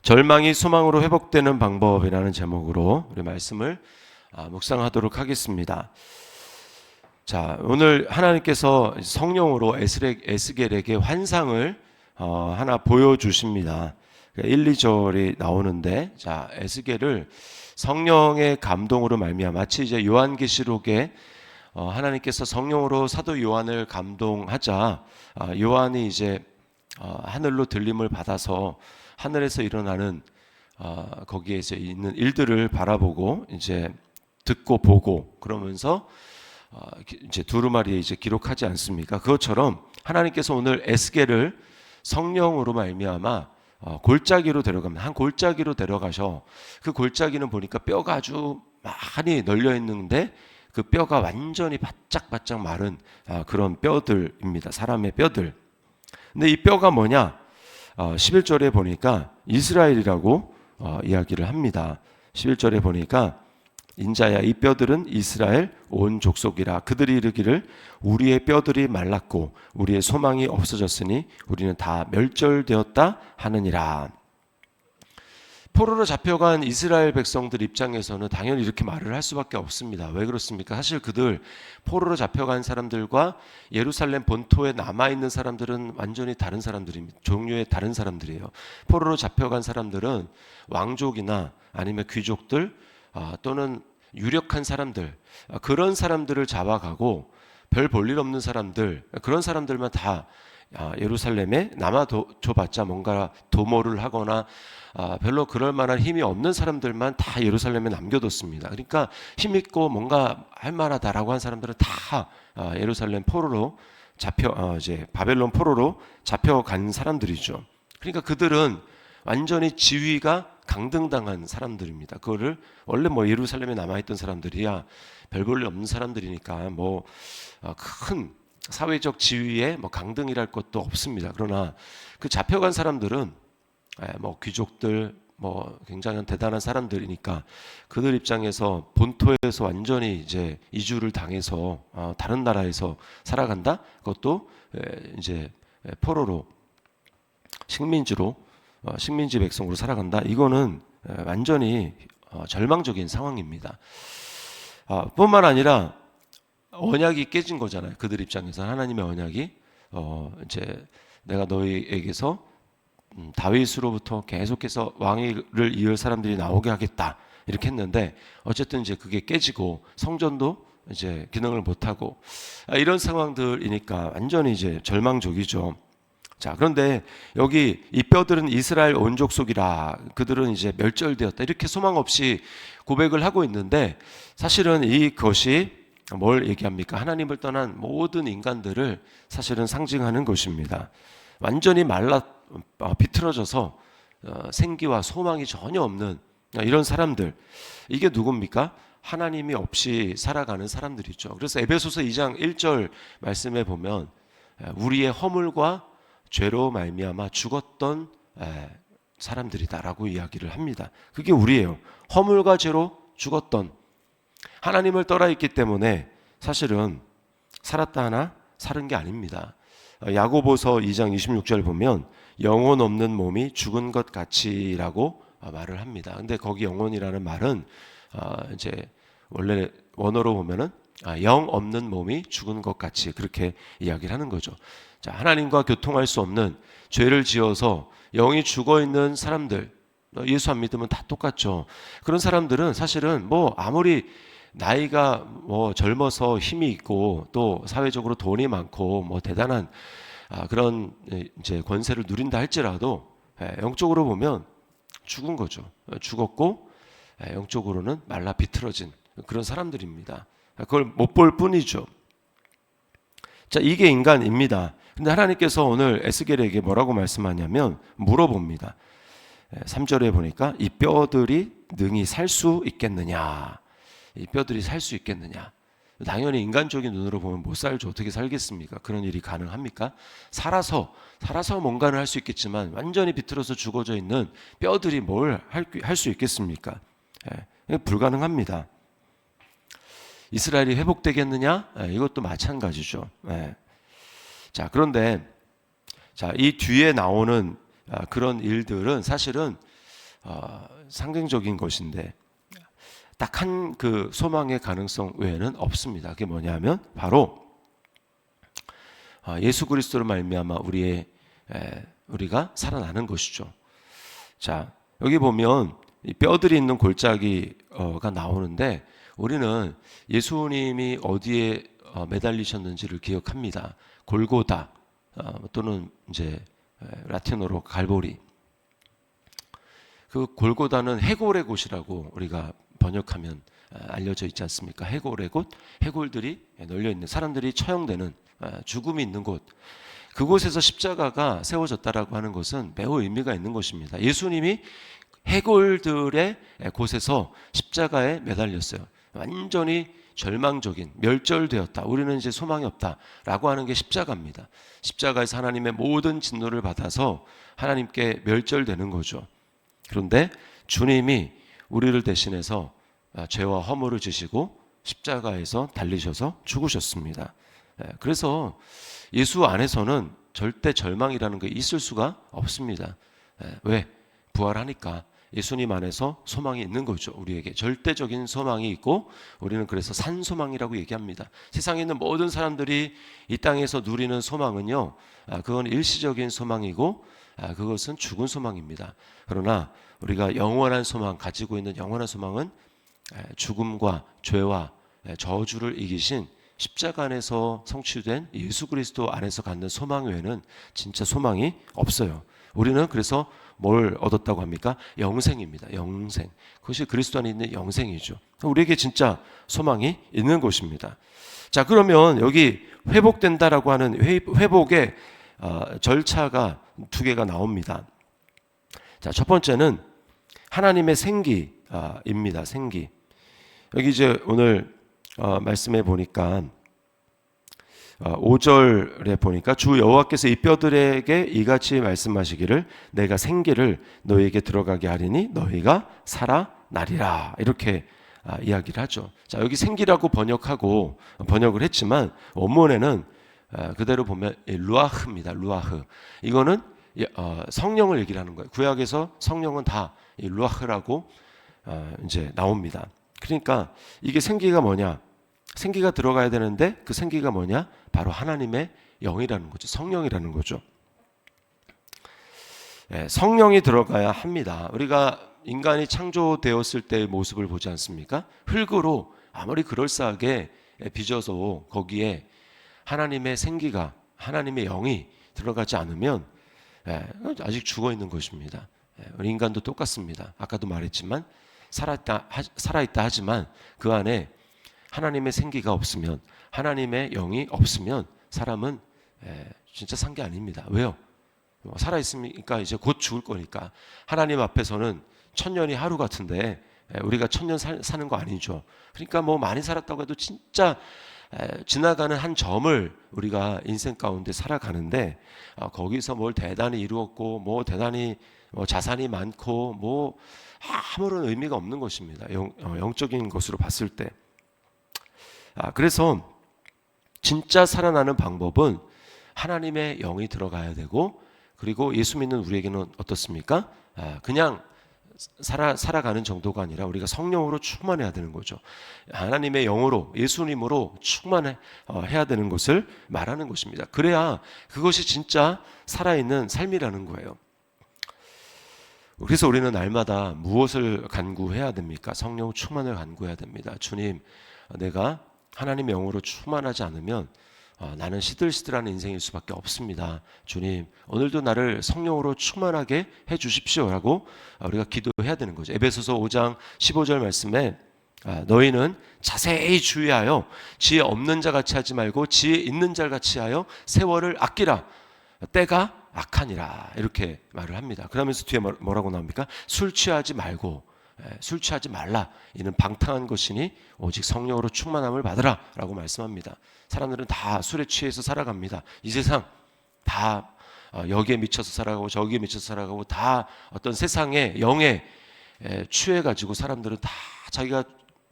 절망이 소망으로 회복되는 방법이라는 제목으로 우리 말씀을 묵상하도록 하겠습니다. 자, 오늘 하나님께서 성령으로 에스겔에게 환상을 하나 보여주십니다. 1, 2절이 나오는데, 자, 에스겔을 성령의 감동으로 말미암아 마치 이제 요한계시록에 하나님께서 성령으로 사도 요한을 감동하자 요한이 이제 하늘로 들림을 받아서 하늘에서 일어나는 거기에 이제 있는 일들을 바라보고 이제 듣고 보고 그러면서 이제 두루마리에 이제 기록하지 않습니까? 그것처럼 하나님께서 오늘 에스겔을 성령으로 말미암아 골짜기로 데려갑니다. 한 골짜기로 데려가셔. 그 골짜기는 보니까 뼈가 아주 많이 널려 있는데 그 뼈가 완전히 바짝바짝 마른 그런 뼈들입니다. 사람의 뼈들. 근데 이 뼈가 뭐냐? 11절에 보니까 이스라엘이라고 이야기를 합니다. 11절에 보니까 인자야 이 뼈들은 이스라엘 온 족속이라. 그들이 이르기를 우리의 뼈들이 말랐고 우리의 소망이 없어졌으니 우리는 다 멸절되었다 하느니라. 포로로 잡혀간 이스라엘 백성들 입장에서는 당연히 이렇게 말을 할 수밖에 없습니다. 왜 그렇습니까? 사실 그들 포로로 잡혀간 사람들과 예루살렘 본토에 남아있는 사람들은 완전히 다른 사람들입니다. 종류의 다른 사람들이에요. 포로로 잡혀간 사람들은 왕족이나 아니면 귀족들 또는 유력한 사람들, 그런 사람들을 잡아가고 별 볼일 없는 사람들, 그런 사람들만 다 예루살렘에 남아줘봤자 뭔가 도모를 하거나 별로 그럴 만한 힘이 없는 사람들만 다 예루살렘에 남겨뒀습니다. 그러니까 힘있고 뭔가 할 만하다라고 한 사람들은 다 예루살렘 포로로 이제 바벨론 포로로 잡혀간 사람들이죠. 그러니까 그들은 완전히 지위가 강등당한 사람들입니다. 그거를 원래 예루살렘에 남아있던 사람들이야 별 볼일 없는 사람들이니까 큰 사회적 지위에 강등이랄 것도 없습니다. 그러나 그 잡혀간 사람들은 귀족들 굉장히 대단한 사람들이니까 그들 입장에서 본토에서 완전히 이제 이주를 당해서 다른 나라에서 살아간다. 그것도 이제 포로로 식민지 백성으로 살아간다. 이거는 완전히 절망적인 상황입니다. 뿐만 아니라 언약이 깨진 거잖아요. 그들 입장에서 하나님의 언약이 이제 내가 너희에게서 다윗으로부터 계속해서 왕위를 이을 사람들이 나오게 하겠다 이렇게 했는데 어쨌든 이제 그게 깨지고 성전도 이제 기능을 못 하고 이런 상황들이니까 완전히 이제 절망적이죠. 자, 그런데 여기 이 뼈들은 이스라엘 온 족속이라. 그들은 이제 멸절되었다. 이렇게 소망 없이 고백을 하고 있는데 사실은 이것이 뭘 얘기합니까? 하나님을 떠난 모든 인간들을 사실은 상징하는 것입니다. 완전히 비틀어져서 생기와 소망이 전혀 없는 이런 사람들. 이게 누굽니까? 하나님이 없이 살아가는 사람들이죠. 그래서 에베소서 2장 1절 말씀에 보면 우리의 허물과 죄로 말미암아 죽었던 사람들이다라고 이야기를 합니다. 그게 우리예요. 허물과 죄로 죽었던, 하나님을 떠나 있기 때문에 사실은 살았다 하나 살은 게 아닙니다. 야고보서 2장 26절 보면 영혼 없는 몸이 죽은 것 같이라고 말을 합니다. 근데 거기 영혼이라는 말은 이제 원래 원어로 보면은 영 없는 몸이 죽은 것 같이 그렇게 이야기를 하는 거죠. 자, 하나님과 교통할 수 없는 죄를 지어서 영이 죽어 있는 사람들, 예수 안 믿으면 다 똑같죠. 그런 사람들은 사실은 아무리 나이가 젊어서 힘이 있고 또 사회적으로 돈이 많고 대단한 그런 이제 권세를 누린다 할지라도 영적으로 보면 죽은 거죠. 죽었고 영적으로는 말라 비틀어진 그런 사람들입니다. 그걸 못 볼 뿐이죠. 자, 이게 인간입니다. 근데 하나님께서 오늘 에스겔에게 뭐라고 말씀하냐면 물어봅니다. 3절에 보니까 이 뼈들이 능히 살 수 있겠느냐. 이 뼈들이 살 수 있겠느냐. 당연히 인간적인 눈으로 보면 못 살죠. 어떻게 살겠습니까? 그런 일이 가능합니까? 살아서 뭔가를 할 수 있겠지만 완전히 비틀어서 죽어져 있는 뼈들이 뭘 할 수 있겠습니까? 불가능합니다. 이스라엘이 회복되겠느냐? 이것도 마찬가지죠. 자, 그런데 이 뒤에 나오는 그런 일들은 사실은 상징적인 것인데 딱 한 그 소망의 가능성 외에는 없습니다. 그게 뭐냐면 바로 예수 그리스도로 말미암아 우리가 살아나는 것이죠. 자, 여기 보면 이 뼈들이 있는 골짜기가 나오는데 우리는 예수님이 어디에 매달리셨는지를 기억합니다. 골고다 또는 이제 라틴어로 갈보리. 그 골고다는 해골의 곳이라고 우리가 번역하면 알려져 있지 않습니까? 해골의 곳, 해골들이 널려 있는 사람들이 처형되는 죽음이 있는 곳. 그곳에서 십자가가 세워졌다라고 하는 것은 매우 의미가 있는 것입니다. 예수님이 해골들의 곳에서 십자가에 매달렸어요. 완전히 절망적인 멸절되었다. 우리는 이제 소망이 없다라고 하는 게 십자가입니다. 십자가에서 하나님의 모든 진노를 받아서 하나님께 멸절되는 거죠. 그런데 주님이 우리를 대신해서 죄와 허물을 지시고 십자가에서 달리셔서 죽으셨습니다. 그래서 예수 안에서는 절대 절망이라는 게 있을 수가 없습니다. 왜? 부활하니까 예수님 안에서 소망이 있는 거죠. 우리에게 절대적인 소망이 있고 우리는 그래서 산소망이라고 얘기합니다. 세상에 있는 모든 사람들이 이 땅에서 누리는 소망은요, 그건 일시적인 소망이고 그것은 죽은 소망입니다. 그러나 우리가 영원한 소망, 가지고 있는 영원한 소망은 죽음과 죄와 저주를 이기신 십자가 안에서 성취된 예수 그리스도 안에서 갖는 소망 외에는 진짜 소망이 없어요. 우리는 그래서 뭘 얻었다고 합니까? 영생입니다. 영생. 그것이 그리스도 안에 있는 영생이죠. 우리에게 진짜 소망이 있는 것입니다. 자, 그러면 여기 회복된다라고 하는 회복의 절차가 두 개가 나옵니다. 자, 첫 번째는 하나님의 생기입니다. 생기. 여기 이제 오늘 말씀해 보니까 5절에 보니까 주 여호와께서 이 뼈들에게 이같이 말씀하시기를 내가 생기를 너희에게 들어가게 하리니 너희가 살아나리라. 이렇게 이야기를 하죠. 자, 여기 생기라고 번역을 했지만 원문에는 그대로 보면 루아흐입니다. 루아흐. 이거는 성령을 얘기를 하는 거예요. 구약에서 성령은 다 루아흐라고 이제 나옵니다. 그러니까 이게 생기가 뭐냐? 생기가 들어가야 되는데 그 생기가 뭐냐? 바로 하나님의 영이라는 거죠. 성령이라는 거죠. 성령이 들어가야 합니다. 우리가 인간이 창조되었을 때의 모습을 보지 않습니까? 흙으로 아무리 그럴싸하게 빚어서 거기에 하나님의 생기가, 하나님의 영이 들어가지 않으면 아직 죽어 있는 것입니다. 우리 인간도 똑같습니다. 아까도 말했지만 살아있다 하지만 그 안에 하나님의 생기가 없으면, 하나님의 영이 없으면 사람은 진짜 산 게 아닙니다. 왜요? 살아있으니까 이제 곧 죽을 거니까. 하나님 앞에서는 천년이 하루 같은데 우리가 천년 사는 거 아니죠. 그러니까 뭐 많이 살았다고 해도 진짜 지나가는 한 점을 우리가 인생 가운데 살아가는데 거기서 뭘 대단히 이루었고 뭐 대단히 자산이 많고 뭐 아무런 의미가 없는 것입니다. 영적인 것으로 봤을 때. 그래서 진짜 살아나는 방법은 하나님의 영이 들어가야 되고, 그리고 예수 믿는 우리에게는 어떻습니까? 그냥 살아가는 정도가 아니라 우리가 성령으로 충만해야 되는 거죠. 하나님의 영으로, 예수님으로 충만해야 되는 것을 말하는 것입니다. 그래야 그것이 진짜 살아있는 삶이라는 거예요. 그래서 우리는 날마다 무엇을 간구해야 됩니까? 성령 충만을 간구해야 됩니다. 주님, 내가 하나님의 영으로 충만하지 않으면 나는 시들시들한 인생일 수밖에 없습니다. 주님, 오늘도 나를 성령으로 충만하게 해 주십시오라고 우리가 기도해야 되는 거죠. 에베소서 5장 15절 말씀에 너희는 자세히 주의하여 지혜 없는 자 같이 하지 말고 지혜 있는 자 같이 하여 세월을 아끼라. 때가 악하니라. 이렇게 말을 합니다. 그러면서 뒤에 뭐라고 나옵니까? 술 취하지 말고, 술 취하지 말라. 이는 방탕한 것이니 오직 성령으로 충만함을 받으라 라고 말씀합니다. 사람들은 다 술에 취해서 살아갑니다. 이 세상 다 여기에 미쳐서 살아가고 저기에 미쳐서 살아가고 다 어떤 세상의 영에 취해가지고 사람들은 다 자기가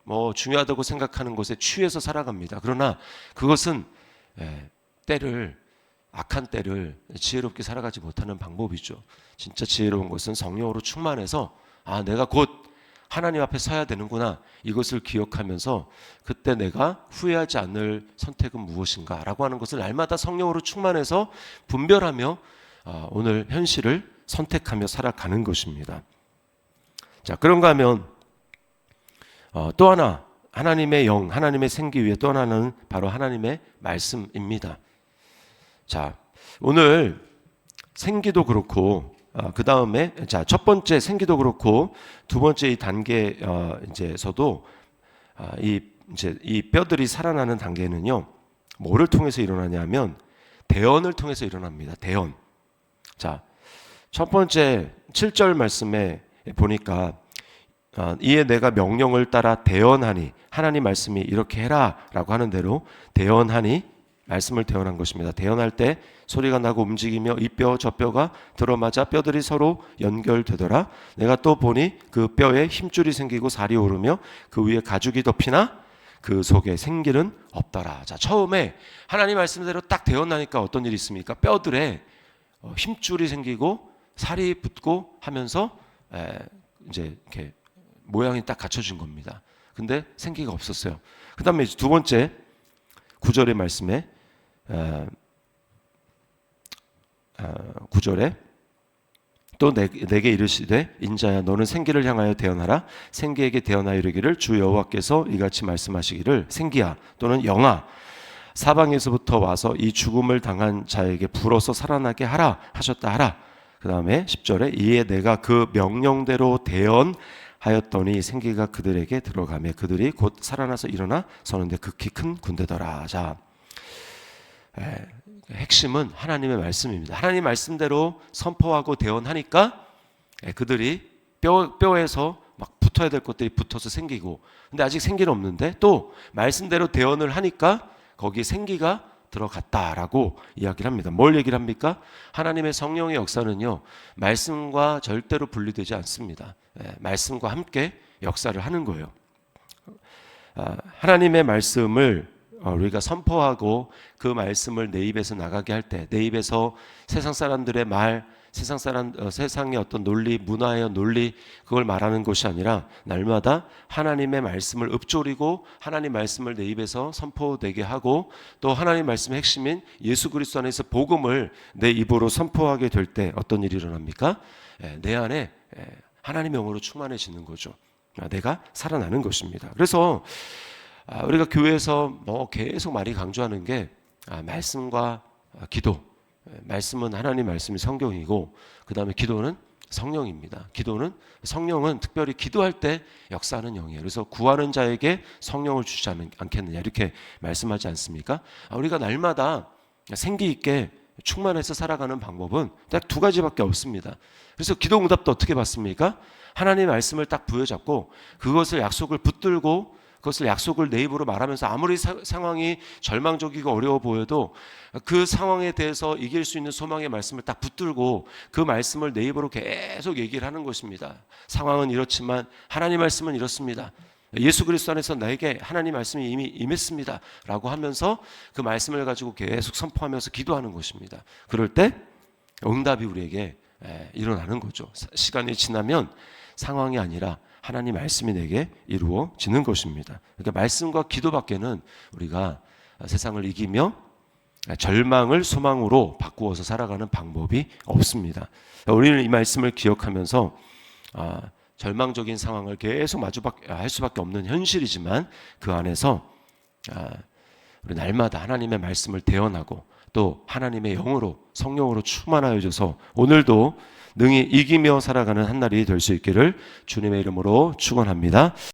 뭐 중요하다고 생각하는 것에 취해서 살아갑니다. 그러나 그것은 악한 때를 지혜롭게 살아가지 못하는 방법이죠. 진짜 지혜로운 것은 성령으로 충만해서 아, 내가 곧 하나님 앞에 서야 되는구나. 이것을 기억하면서 그때 내가 후회하지 않을 선택은 무엇인가 라고 하는 것을 날마다 성령으로 충만해서 분별하며 오늘 현실을 선택하며 살아가는 것입니다. 자, 그런가 하면 또 하나, 하나님의 영, 하나님의 생기 위에 또 하나는 바로 하나님의 말씀입니다. 자, 오늘 생기도 그렇고 그 다음에 자, 첫 번째 생기도 그렇고 두 번째 이 단계에서도 이 뼈들이 살아나는 단계는요, 뭐를 통해서 일어나냐면 대언을 통해서 일어납니다. 대언. 자, 첫 번째 7절 말씀에 보니까 이에 내가 명령을 따라 대언하니, 하나님 말씀이 이렇게 해라 라고 하는 대로 대언하니, 말씀을 대언한 것입니다. 대언할 때 소리가 나고 움직이며 이 뼈 저 뼈가 들어맞아 뼈들이 서로 연결되더라. 내가 또 보니 그 뼈에 힘줄이 생기고 살이 오르며 그 위에 가죽이 덮이나 그 속에 생기는 없더라. 자, 처음에 하나님 말씀대로 딱 대언하니까 어떤 일이 있습니까? 뼈들에 힘줄이 생기고 살이 붙고 하면서 이제 이렇게 모양이 딱 갖춰진 겁니다. 근데 생기가 없었어요. 그 다음에 두 번째 9절의 말씀에 9절에 또 내게 이르시되 인자야 너는 생기를 향하여 대언하라. 생기에게 대언하여 이르기를 주 여호와께서 이같이 말씀하시기를 생기야 또는 영아 사방에서부터 와서 이 죽음을 당한 자에게 불어서 살아나게 하라 하셨다 하라. 그 다음에 10절에 이에 내가 그 명령대로 대언하였더니 생기가 그들에게 들어가며 그들이 곧 살아나서 일어나 서는데 극히 큰 군대더라. 자, 핵심은 하나님의 말씀입니다. 하나님 말씀대로 선포하고 대언하니까 그들이 뼈에서 막 붙어야 될 것들이 붙어서 생기고, 근데 아직 생기는 없는데 또 말씀대로 대언을 하니까 거기에 생기가 들어갔다라고 이야기를 합니다. 뭘 얘기를 합니까? 하나님의 성령의 역사는요, 말씀과 절대로 분리되지 않습니다. 말씀과 함께 역사를 하는 거예요. 하나님의 말씀을 우리가 선포하고 그 말씀을 내 입에서 나가게 할 때, 내 입에서 세상 사람들의 말, 세상의 어떤 논리, 문화의 논리, 그걸 말하는 것이 아니라 날마다 하나님의 말씀을 읊조리고 하나님 말씀을 내 입에서 선포되게 하고 또 하나님 말씀의 핵심인 예수 그리스도 안에서 복음을 내 입으로 선포하게 될 때 어떤 일이 일어납니까? 내 안에 하나님의 영으로 충만해지는 거죠. 내가 살아나는 것입니다. 그래서 우리가 교회에서 계속 많이 강조하는 게 말씀과 기도. 말씀은 하나님 말씀이 성경이고 그 다음에 기도는 성령입니다. 기도는 성령은 특별히 기도할 때 역사하는 영이에요. 그래서 구하는 자에게 성령을 주지 않겠느냐 이렇게 말씀하지 않습니까? 우리가 날마다 생기 있게 충만해서 살아가는 방법은 딱 두 가지밖에 없습니다. 그래서 기도 응답도 어떻게 받습니까? 하나님의 말씀을 딱 부여잡고 그것을 약속을 붙들고 그것을 약속을 내 입으로 말하면서 아무리 상황이 절망적이고 어려워 보여도 그 상황에 대해서 이길 수 있는 소망의 말씀을 딱 붙들고 그 말씀을 내 입으로 계속 얘기를 하는 것입니다. 상황은 이렇지만 하나님 말씀은 이렇습니다. 예수 그리스도 안에서 나에게 하나님 말씀이 이미 임했습니다 라고 하면서 그 말씀을 가지고 계속 선포하면서 기도하는 것입니다. 그럴 때 응답이 우리에게 일어나는 거죠. 시간이 지나면 상황이 아니라 하나님 말씀이 내게 이루어지는 것입니다. 그러니까 말씀과 기도밖에는 우리가 세상을 이기며 절망을 소망으로 바꾸어서 살아가는 방법이 없습니다. 우리는 이 말씀을 기억하면서 절망적인 상황을 계속 할 수밖에 없는 현실이지만 그 안에서 우리 날마다 하나님의 말씀을 대언하고 또 하나님의 영으로 성령으로 충만하여져서 오늘도 능히 이기며 살아가는 한날이 될 수 있기를 주님의 이름으로 축원합니다.